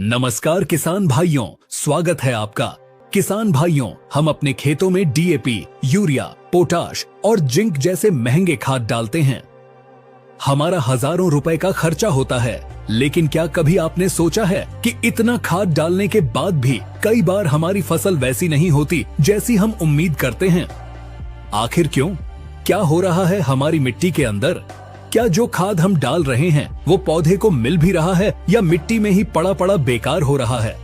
नमस्कार किसान भाइयों, स्वागत है आपका। किसान भाइयों, हम अपने खेतों में डीएपी, यूरिया, पोटाश और जिंक जैसे महंगे खाद डालते हैं। हमारा हजारों रुपए का खर्चा होता है, लेकिन क्या कभी आपने सोचा है कि इतना खाद डालने के बाद भी कई बार हमारी फसल वैसी नहीं होती जैसी हम उम्मीद करते हैं? आखिर क्यों? क्या हो रहा है हमारी मिट्टी के अंदर? क्या जो खाद हम डाल रहे हैं वो पौधे को मिल भी रहा है या मिट्टी में ही पड़ा पड़ा बेकार हो रहा है?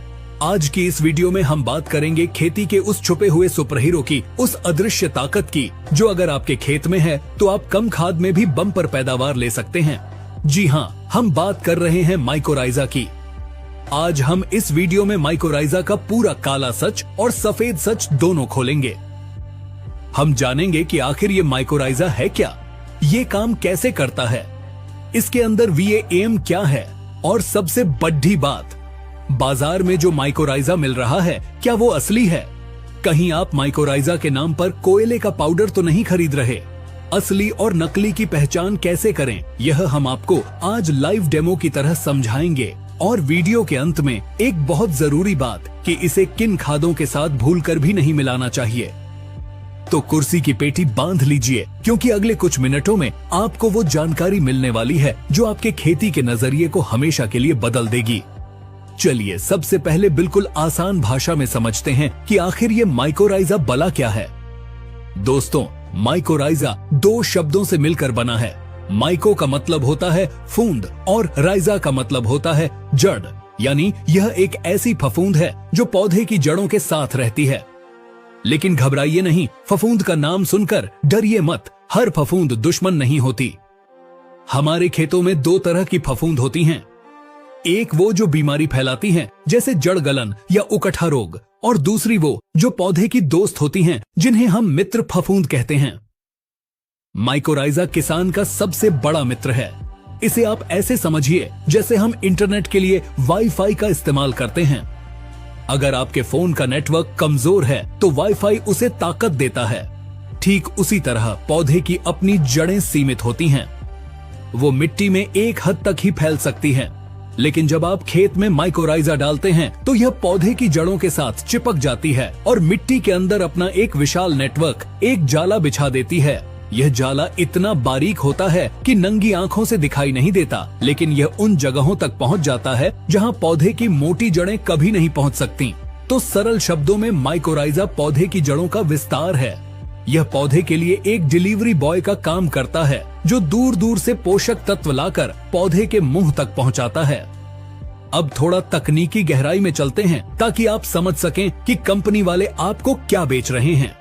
आज की इस वीडियो में हम बात करेंगे खेती के उस छुपे हुए सुपर हीरो की, उस अदृश्य ताकत की, जो अगर आपके खेत में है तो आप कम खाद में भी बम्पर पैदावार ले सकते हैं। जी हाँ, हम बात कर रहे हैं माइकोराइजा की। आज हम इस वीडियो में माइकोराइजा का पूरा काला सच और सफेद सच दोनों खोलेंगे। हम जानेंगे कि आखिर ये माइकोराइजा है क्या, ये काम कैसे करता है, इसके अंदर VAM क्या है, और सबसे बड़ी बात, बाजार में जो माइकोराइजा मिल रहा है क्या वो असली है? कहीं आप माइकोराइजा के नाम पर कोयले का पाउडर तो नहीं खरीद रहे? असली और नकली की पहचान कैसे करें, यह हम आपको आज लाइव डेमो की तरह समझाएंगे। और वीडियो के अंत में एक बहुत जरूरी बात कि इसे किन खादों के साथ भूलकर भी नहीं मिलाना चाहिए। तो कुर्सी की पेटी बांध लीजिए, क्योंकि अगले कुछ मिनटों में आपको वो जानकारी मिलने वाली है जो आपके खेती के नजरिए को हमेशा के लिए बदल देगी। चलिए सबसे पहले बिल्कुल आसान भाषा में समझते हैं कि आखिर ये माइकोराइजा बला क्या है। दोस्तों, माइकोराइजा दो शब्दों से मिलकर बना है। माइको का मतलब होता है फूंद और राइजा का मतलब होता है जड़, यानी यह एक ऐसी फफूंद है जो पौधे की जड़ों के साथ रहती है। लेकिन घबराइए नहीं, फफूंद का नाम सुनकर डरिए मत। हर फफूंद दुश्मन नहीं होती। हमारे खेतों में दो तरह की फफूंद होती हैं। एक वो जो बीमारी फैलाती हैं, जैसे जड़ गलन या उकठा रोग, और दूसरी वो जो पौधे की दोस्त होती हैं, जिन्हें हम मित्र फफूंद कहते हैं। माइकोराइजा किसान का सबसे बड़ा मित्र है। इसे आप ऐसे समझिए जैसे हम इंटरनेट के लिए वाईफाई का इस्तेमाल करते हैं। अगर आपके फोन का नेटवर्क कमजोर है तो वाईफाई उसे ताकत देता है। ठीक उसी तरह पौधे की अपनी जड़ें सीमित होती हैं। वो मिट्टी में एक हद तक ही फैल सकती हैं, लेकिन जब आप खेत में माइकोराइजा डालते हैं तो यह पौधे की जड़ों के साथ चिपक जाती है और मिट्टी के अंदर अपना एक विशाल नेटवर्क, एक जाला बिछा देती है। यह जाला इतना बारीक होता है कि नंगी आंखों से दिखाई नहीं देता, लेकिन यह उन जगहों तक पहुंच जाता है जहां पौधे की मोटी जड़ें कभी नहीं पहुंच सकती। तो सरल शब्दों में माइकोराइजा पौधे की जड़ों का विस्तार है। यह पौधे के लिए एक डिलीवरी बॉय का काम करता है, जो दूर दूर से पोषक तत्व लाकर पौधे के मुंह तक पहुंचाता है। अब थोड़ा तकनीकी गहराई में चलते हैं ताकि आप समझ सकें कि कंपनी वाले आपको क्या बेच रहे हैं।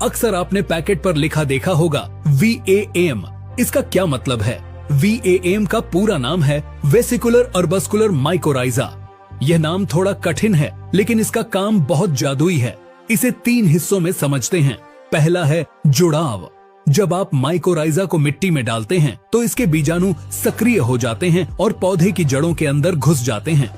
अक्सर आपने पैकेट पर लिखा देखा होगा VAM। इसका क्या मतलब है? VAM का पूरा नाम है वेसिकुलर अर्बस्कुलर माइकोराइजा। यह नाम थोड़ा कठिन है, लेकिन इसका काम बहुत जादुई है। इसे 3 हिस्सों में समझते हैं। पहला है जुड़ाव। जब आप माइकोराइजा को मिट्टी में डालते हैं तो इसके बीजाणु सक्रिय हो जाते हैं और पौधे की जड़ों के अंदर घुस जाते हैं।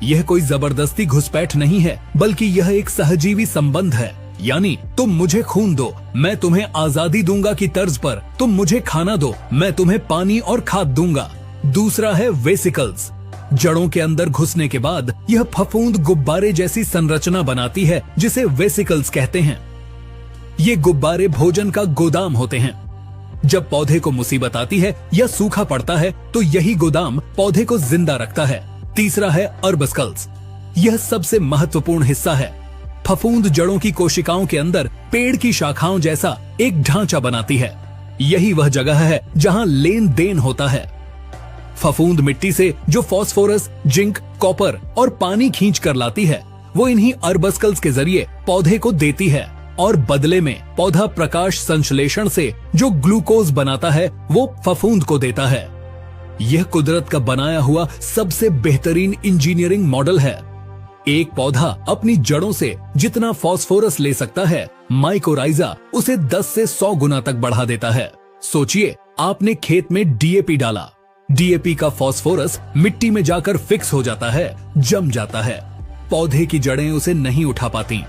यह कोई जबरदस्ती घुसपैठ नहीं है, बल्कि यह एक सहजीवी संबंध है। यानी तुम मुझे खून दो, मैं तुम्हें आजादी दूंगा की तर्ज पर तुम मुझे खाना दो, मैं तुम्हें पानी और खाद दूंगा। दूसरा है वेसिकल्स। जड़ों के अंदर घुसने के बाद यह फफूंद गुब्बारे जैसी संरचना बनाती है, जिसे वेसिकल्स कहते हैं। ये गुब्बारे भोजन का गोदाम होते हैं। जब पौधे को मुसीबत आती है या सूखा पड़ता है तो यही गोदाम पौधे को जिंदा रखता है। तीसरा है अर्बस्कल्स। यह सबसे महत्वपूर्ण हिस्सा है। फफूंद जड़ों की कोशिकाओं के अंदर पेड़ की शाखाओं जैसा एक ढांचा बनाती है। यही वह जगह है जहां लेन देन होता है। फफूंद मिट्टी से जो फास्फोरस, जिंक, कॉपर और पानी खींच कर लाती है, वो इन्हीं अर्बस्कल्स के जरिए पौधे को देती है, और बदले में पौधा प्रकाश संश्लेषण से जो ग्लूकोज बनाता है वो फफूंद को देता है। यह कुदरत का बनाया हुआ सबसे बेहतरीन इंजीनियरिंग मॉडल है। एक पौधा अपनी जड़ों से जितना फास्फोरस ले सकता है, माइकोराइजा उसे 10 से 100 गुना तक बढ़ा देता है। सोचिए, आपने खेत में DAP डाला। DAP का फास्फोरस मिट्टी में जाकर फिक्स हो जाता है, जम जाता है। पौधे की जड़ें उसे नहीं उठा पाती,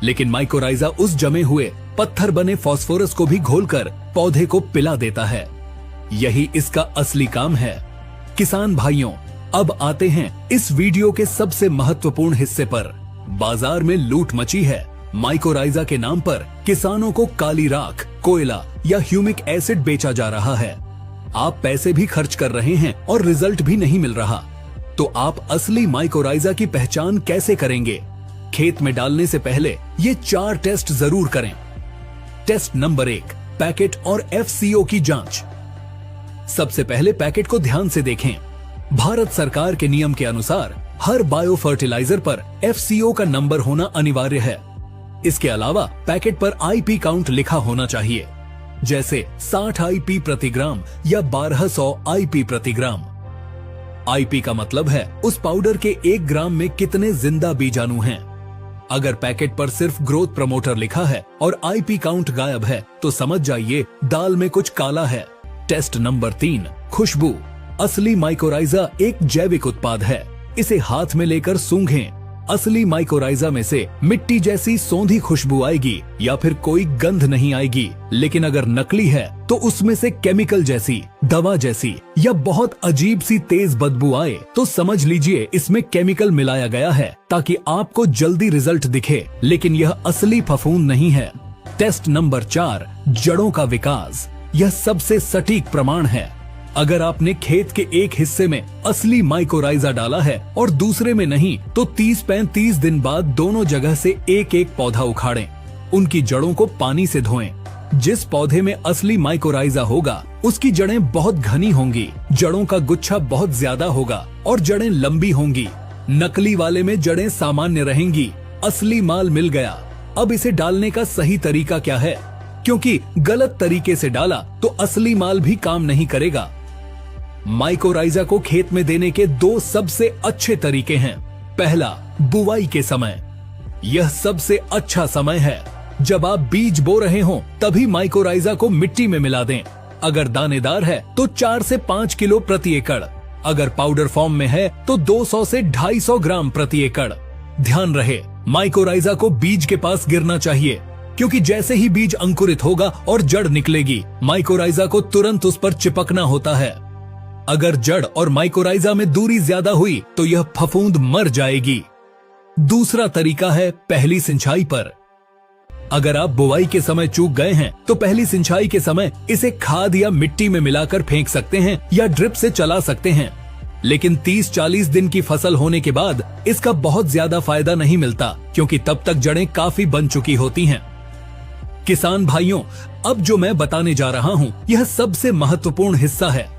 लेकिन माइकोराइजा उस जमे हुए पत्थर बने फास्फोरस को भी घोलकर पौधे को पिला देता है। यही इसका असली काम है। किसान भाइयों, अब आते हैं इस वीडियो के सबसे महत्वपूर्ण हिस्से पर। बाजार में लूट मची है। माइकोराइजा के नाम पर किसानों को काली राख, कोयला या ह्यूमिक एसिड बेचा जा रहा है। आप पैसे भी खर्च कर रहे हैं और रिजल्ट भी नहीं मिल रहा। तो आप असली माइकोराइजा की पहचान कैसे करेंगे? खेत में डालने से पहले ये 4 टेस्ट जरूर करें। टेस्ट नंबर 1, पैकेट और FCO की जांच। सबसे पहले पैकेट को ध्यान से देखें। भारत सरकार के नियम के अनुसार हर बायो फर्टिलाइजर पर FCO का नंबर होना अनिवार्य है। इसके अलावा पैकेट पर IP काउंट लिखा होना चाहिए, जैसे 60 IP प्रति ग्राम या 1200 IP प्रति ग्राम। IP का मतलब है उस पाउडर के 1 ग्राम में कितने जिंदा बीजाणु हैं। अगर पैकेट पर सिर्फ ग्रोथ प्रमोटर लिखा है और IP काउंट गायब है तो समझ जाइए दाल में कुछ काला है। टेस्ट नंबर 3, खुशबू। असली माइकोराइजा एक जैविक उत्पाद है। इसे हाथ में लेकर सूंघें। असली माइकोराइजा में से मिट्टी जैसी सौंधी खुशबू आएगी या फिर कोई गंध नहीं आएगी। लेकिन अगर नकली है तो उसमें से केमिकल जैसी, दवा जैसी या बहुत अजीब सी तेज बदबू आए तो समझ लीजिए इसमें केमिकल मिलाया गया है ताकि आपको जल्दी रिजल्ट दिखे, लेकिन यह असली फफूंद नहीं है। टेस्ट नंबर 4, जड़ों का विकास। यह सबसे सटीक प्रमाण है। अगर आपने खेत के एक हिस्से में असली माइकोराइजा डाला है और दूसरे में नहीं, तो 30-35 दिन बाद दोनों जगह से एक पौधा उखाड़ें। उनकी जड़ों को पानी से धोएं। जिस पौधे में असली माइकोराइजा होगा उसकी जड़ें बहुत घनी होंगी, जड़ों का गुच्छा बहुत ज्यादा होगा और जड़ें लंबी होंगी। नकली वाले में जड़ें सामान्य रहेंगी। असली माल मिल गया। अब इसे डालने का सही तरीका क्या है? क्योंकि गलत तरीके से डाला तो असली माल भी काम नहीं करेगा। माइकोराइजा को खेत में देने के 2 सबसे अच्छे तरीके हैं। पहला, बुवाई के समय। यह सबसे अच्छा समय है। जब आप बीज बो रहे हो तभी माइकोराइजा को मिट्टी में मिला दें। अगर दानेदार है तो 4 से 5 किलो प्रति एकड़। अगर पाउडर फॉर्म में है तो 200 से 250 ग्राम प्रति एकड़। ध्यान रहे, माइकोराइजा को बीज के पास गिरना चाहिए, क्योंकि जैसे ही बीज अंकुरित होगा और जड़ निकलेगी, माइकोराइजा को तुरंत उस पर चिपकना होता है। अगर जड़ और माइकोराइजा में दूरी ज्यादा हुई तो यह फफूंद मर जाएगी। दूसरा तरीका है पहली सिंचाई पर। अगर आप बुवाई के समय चूक गए हैं तो पहली सिंचाई के समय इसे खाद या मिट्टी में मिलाकर फेंक सकते हैं या ड्रिप से चला सकते हैं। लेकिन 30-40 दिन की फसल होने के बाद इसका बहुत ज्यादा फायदा नहीं मिलता, क्योंकि तब तक जड़ें काफी बन चुकी होती हैं। किसान भाइयों, अब जो मैं बताने जा रहा हूँ यह सबसे महत्वपूर्ण हिस्सा है।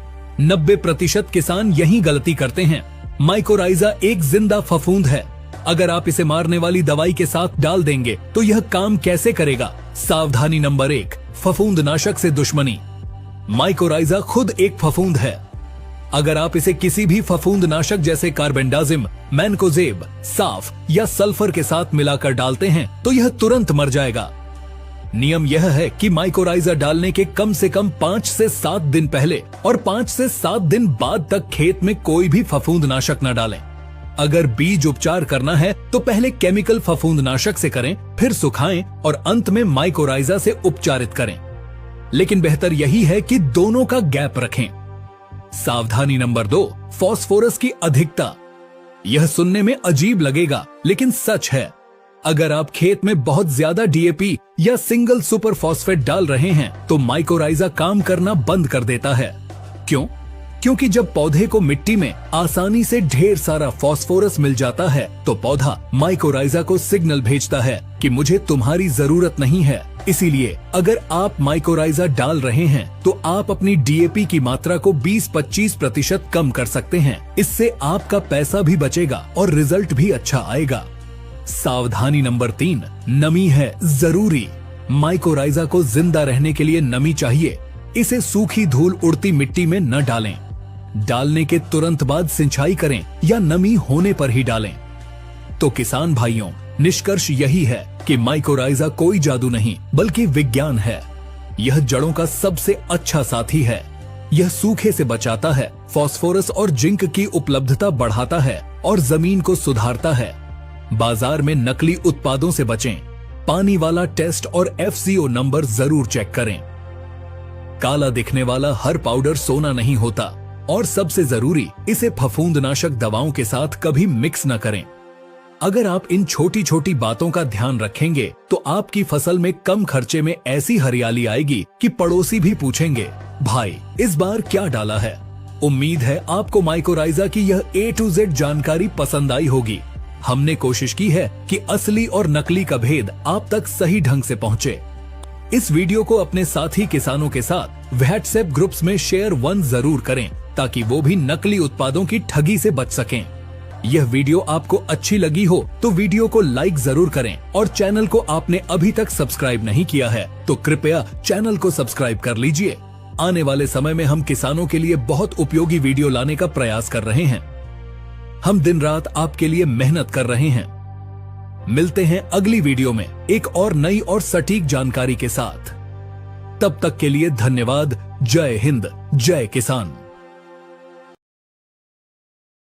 90% किसान यही गलती करते हैं। माइकोराइजा एक जिंदा फफूंद है। अगर आप इसे मारने वाली दवाई के साथ डाल देंगे तो यह काम कैसे करेगा? सावधानी नंबर 1, फफूंदनाशक से दुश्मनी। माइकोराइजा खुद एक फफूंद है। अगर आप इसे किसी भी फफूंदनाशक जैसे कार्बेंडाजिम, मैनकोजेब, साफ या सल्फर के साथ मिलाकर डालते हैं तो यह तुरंत मर जाएगा। नियम यह है कि माइकोराइजा डालने के कम से कम 5 से 7 दिन पहले और 5 से 7 दिन बाद तक खेत में कोई भी फफूंदनाशक न डालें। अगर बीज उपचार करना है तो पहले केमिकल फफूंदनाशक से करें, फिर सुखाएं और अंत में माइकोराइजा से उपचारित करें। लेकिन बेहतर यही है कि दोनों का गैप रखें। सावधानी नंबर 2, फास्फोरस की अधिकता। यह सुनने में अजीब लगेगा लेकिन सच है। अगर आप खेत में बहुत ज्यादा DAP या सिंगल सुपर फॉस्फेट डाल रहे हैं तो माइकोराइजा काम करना बंद कर देता है। क्यों? क्योंकि जब पौधे को मिट्टी में आसानी से ढेर सारा फास्फोरस मिल जाता है तो पौधा माइकोराइजा को सिग्नल भेजता है कि मुझे तुम्हारी जरूरत नहीं है। इसीलिए अगर आप माइकोराइजा डाल रहे हैं तो आप अपनी DAP की मात्रा को 20-25% कम कर सकते हैं। इससे आपका पैसा भी बचेगा और रिजल्ट भी अच्छा आएगा। सावधानी नंबर 3, नमी है जरूरी। माइकोराइजा को जिंदा रहने के लिए नमी चाहिए। इसे सूखी धूल उड़ती मिट्टी में न डालें। डालने के तुरंत बाद सिंचाई करें या नमी होने पर ही डालें। तो किसान भाइयों, निष्कर्ष यही है कि माइकोराइजा कोई जादू नहीं बल्कि विज्ञान है। यह जड़ों का सबसे अच्छा साथी है। यह सूखे से बचाता है, फास्फोरस और जिंक की उपलब्धता बढ़ाता है और जमीन को सुधारता है। बाजार में नकली उत्पादों से बचें। पानी वाला टेस्ट और FCO नंबर जरूर चेक करें। काला दिखने वाला हर पाउडर सोना नहीं होता। और सबसे जरूरी, इसे फफूंदनाशक दवाओं के साथ कभी मिक्स न करें। अगर आप इन छोटी छोटी बातों का ध्यान रखेंगे तो आपकी फसल में कम खर्चे में ऐसी हरियाली आएगी कि पड़ोसी भी पूछेंगे, भाई इस बार क्या डाला है। उम्मीद है आपको माइकोराइजा की यह A to Z जानकारी पसंद आई होगी। हमने कोशिश की है कि असली और नकली का भेद आप तक सही ढंग से पहुंचे। इस वीडियो को अपने साथी किसानों के साथ व्हाट्सएप ग्रुप्स में शेयर 1 जरूर करें ताकि वो भी नकली उत्पादों की ठगी से बच सकें। यह वीडियो आपको अच्छी लगी हो तो वीडियो को लाइक जरूर करें और चैनल को आपने अभी तक सब्सक्राइब नहीं किया है तो कृपया चैनल को सब्सक्राइब कर लीजिए। आने वाले समय में हम किसानों के लिए बहुत उपयोगी वीडियो लाने का प्रयास कर रहे हैं। हम दिन रात आपके लिए मेहनत कर रहे हैं। मिलते हैं अगली वीडियो में एक और नई और सटीक जानकारी के साथ। तब तक के लिए धन्यवाद। जय हिंद, जय किसान।